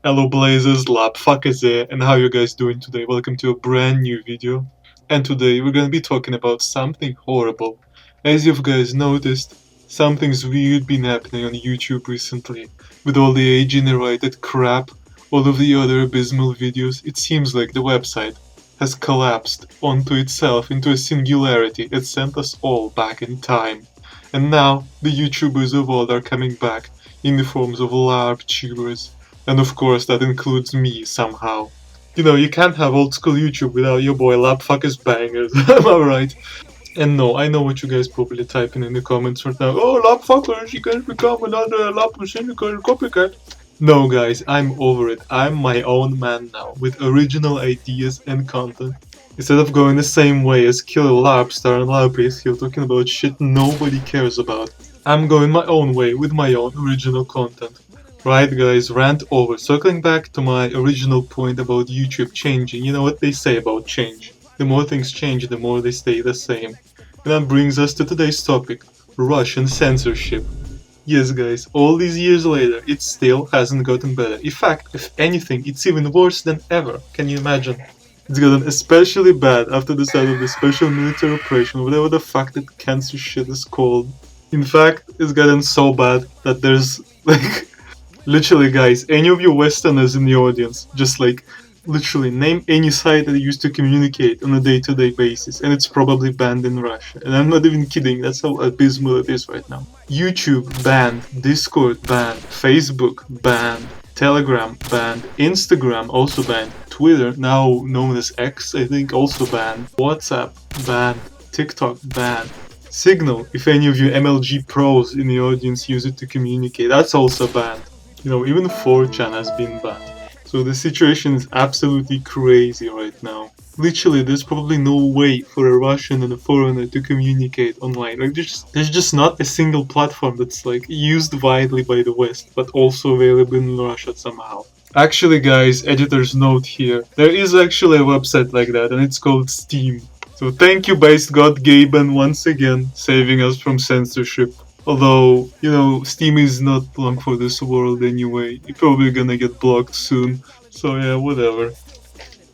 Hello Blazers, Labfuck is here, and how you guys doing today? Welcome to a brand new video. And today we're gonna be talking about something horrible. As you guys noticed, something's weird been happening on YouTube recently. With all the AI-generated crap, all of the other abysmal videos, it seems like the website has collapsed onto itself into a singularity. It sent us all back in time. And now, the YouTubers of old are coming back in the forms of LARPtubers. And of course, that includes me somehow. You know, you can't have old school YouTube without your boy Lapfuckers Bangers, am I right? And no, I know what you guys probably typing in the comments right now. Oh, Lapfuckers, you guys become another Lapusinical copycat. No, guys, I'm over it. I'm my own man now, with original ideas and content. Instead of going the same way as Killer Larpstar and Larpist here talking about shit nobody cares about, I'm going my own way with my own original content. Right guys, rant over. Circling back to my original point about YouTube changing, you know what they say about change. The more things change, the more they stay the same. And that brings us to today's topic, Russian censorship. Yes guys, all these years later, it still hasn't gotten better. In fact, if anything, it's even worse than ever. Can you imagine? It's gotten especially bad after the start of the special military operation, whatever the fuck that cancer shit is called. In fact, it's gotten so bad that there's like literally, guys, any of you Westerners in the audience, just like, literally, name any site that you used to communicate on a day-to-day basis, and it's probably banned in Russia. And I'm not even kidding, that's how abysmal it is right now. YouTube banned, Discord banned, Facebook banned, Telegram banned, Instagram also banned, Twitter, now known as X, I think, also banned, WhatsApp banned, TikTok banned. Signal, if any of you MLG pros in the audience use it to communicate, that's also banned. You know, even 4chan has been banned. So the situation is absolutely crazy right now. Literally, there's probably no way for a Russian and a foreigner to communicate online. Like, there's just not a single platform that's like used widely by the West, but also available in Russia somehow. Actually, guys, editor's note here. There is actually a website like that, and it's called Steam. So thank you, Based God Gaben, once again, saving us from censorship. Although, you know, Steam is not long for this world anyway. You're probably gonna get blocked soon. So yeah, whatever.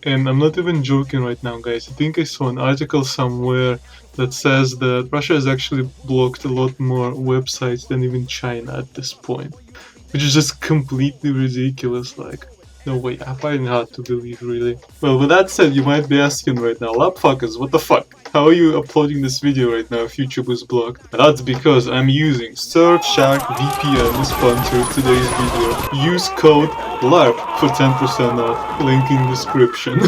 And I'm not even joking right now, guys. I think I saw an article somewhere that says that Russia has actually blocked a lot more websites than even China at this point. Which is just completely ridiculous, like. No way, I find it hard to believe, really. Well, with that said, you might be asking right now, Lapfuckers, what the fuck? How are you uploading this video right now if YouTube was blocked? That's because I'm using Surfshark VPN to sponsor today's video. Use code LARP for 10% off, link in description.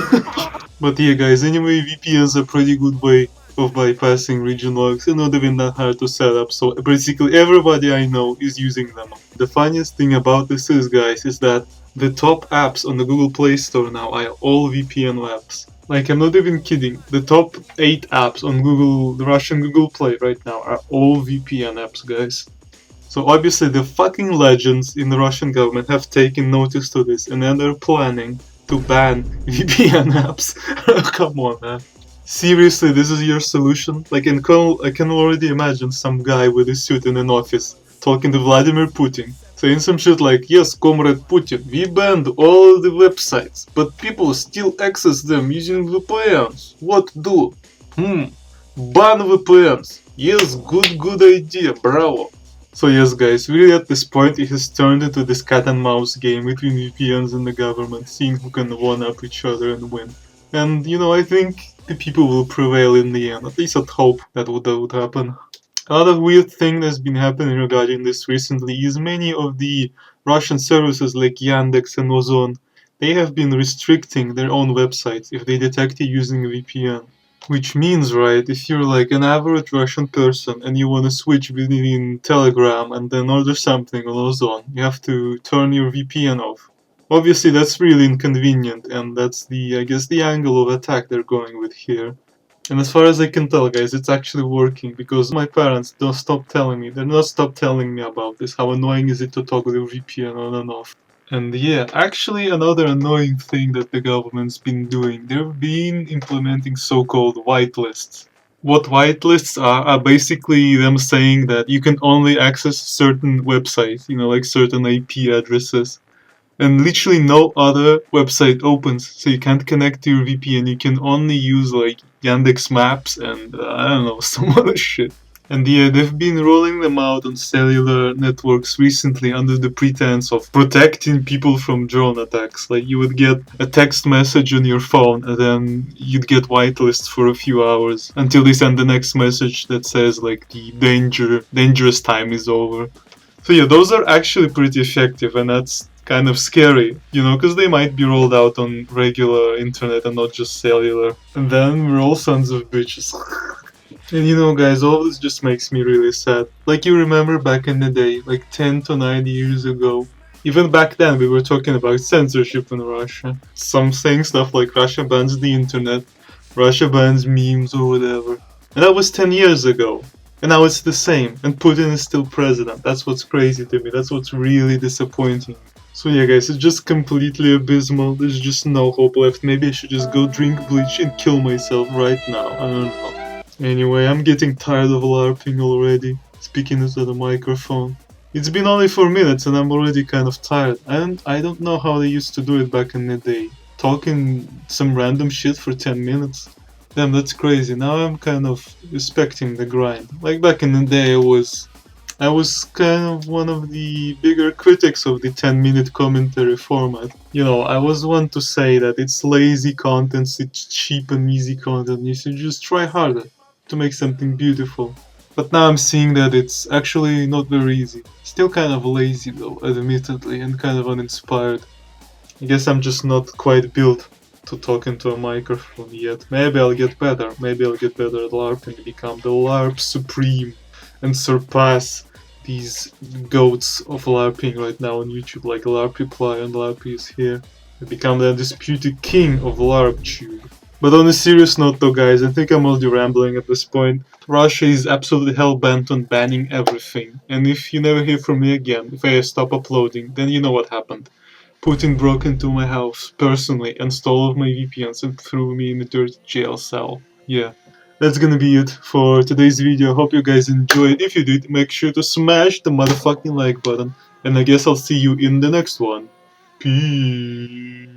But yeah guys, anyway, VPNs are a pretty good way of bypassing region logs and not even that hard to set up, so basically everybody I know is using them. The funniest thing about this is, guys, is that the top apps on the Google Play Store now are all VPN apps. Like, I'm not even kidding. The top 8 apps on Google, the Russian Google Play right now are all VPN apps, guys. So obviously the fucking legends in the Russian government have taken notice to this, and then they're planning to ban VPN apps. Come on, man. Seriously, this is your solution? Like, I can already imagine some guy with a suit in an office talking to Vladimir Putin, saying some shit like, yes, Comrade Putin, we banned all the websites, but people still access them using VPNs. What do? Ban VPNs. Yes, good idea, bravo. So yes guys, really at this point it has turned into this cat and mouse game between VPNs and the government, seeing who can one-up each other and win. And you know, I think the people will prevail in the end, at least I'd hope that would happen. Another weird thing that's been happening regarding this recently is many of the Russian services like Yandex and Ozon, they have been restricting their own websites if they detect you using a VPN. Which means, right, if you're like an average Russian person and you want to switch between Telegram and then order something on Ozon, you have to turn your VPN off. Obviously that's really inconvenient, and that's I guess the angle of attack they're going with here. And as far as I can tell, guys, it's actually working, because my parents don't stop telling me, they're not stop telling me about this, how annoying is it to toggle your VPN on and off. And yeah, actually another annoying thing that the government's been doing, they've been implementing so-called whitelists. What whitelists are basically them saying that you can only access certain websites, you know, like certain IP addresses, and literally no other website opens. So you can't connect to your VPN. You can only use like Yandex Maps and I don't know, some other shit. And yeah, they've been rolling them out on cellular networks recently under the pretense of protecting people from drone attacks. Like you would get a text message on your phone and then you'd get whitelist for a few hours until they send the next message that says like the dangerous time is over. So yeah, those are actually pretty effective, and that's kind of scary, you know, because they might be rolled out on regular internet and not just cellular. And then we're all sons of bitches. And you know, guys, all this just makes me really sad. Like, you remember back in the day, like 10 to 90 years ago, even back then we were talking about censorship in Russia. Some saying stuff like Russia bans the internet, Russia bans memes or whatever. And that was 10 years ago. And now it's the same, and Putin is still president. That's what's crazy to me. That's what's really disappointing. So yeah, guys, it's just completely abysmal. There's just no hope left. Maybe I should just go drink bleach and kill myself right now. I don't know. Anyway, I'm getting tired of LARPing already, speaking into the microphone. It's been only 4 minutes and I'm already kind of tired. And I don't know how they used to do it back in the day. Talking some random shit for 10 minutes. Damn, that's crazy. Now I'm kind of respecting the grind. Like back in the day, I was kind of one of the bigger critics of the 10-minute commentary format. You know, I was one to say that it's lazy content, it's cheap and easy content. You should just try harder to make something beautiful. But now I'm seeing that it's actually not very easy. Still kind of lazy though, admittedly, and kind of uninspired. I guess I'm just not quite built to talk into a microphone yet. Maybe I'll get better. Maybe I'll get better at LARPing and become the LARP Supreme and surpass these goats of LARPing right now on YouTube, like LARPiply and LARP is here. And become the undisputed king of LARPtube. But on a serious note though, guys, I think I'm already rambling at this point. Russia is absolutely hell-bent on banning everything. And if you never hear from me again, if I stop uploading, then you know what happened. Putin broke into my house personally and stole all of my VPNs and threw me in a dirty jail cell. Yeah, that's gonna be it for today's video. Hope you guys enjoyed. If you did, make sure to smash the motherfucking like button. And I guess I'll see you in the next one. Peace.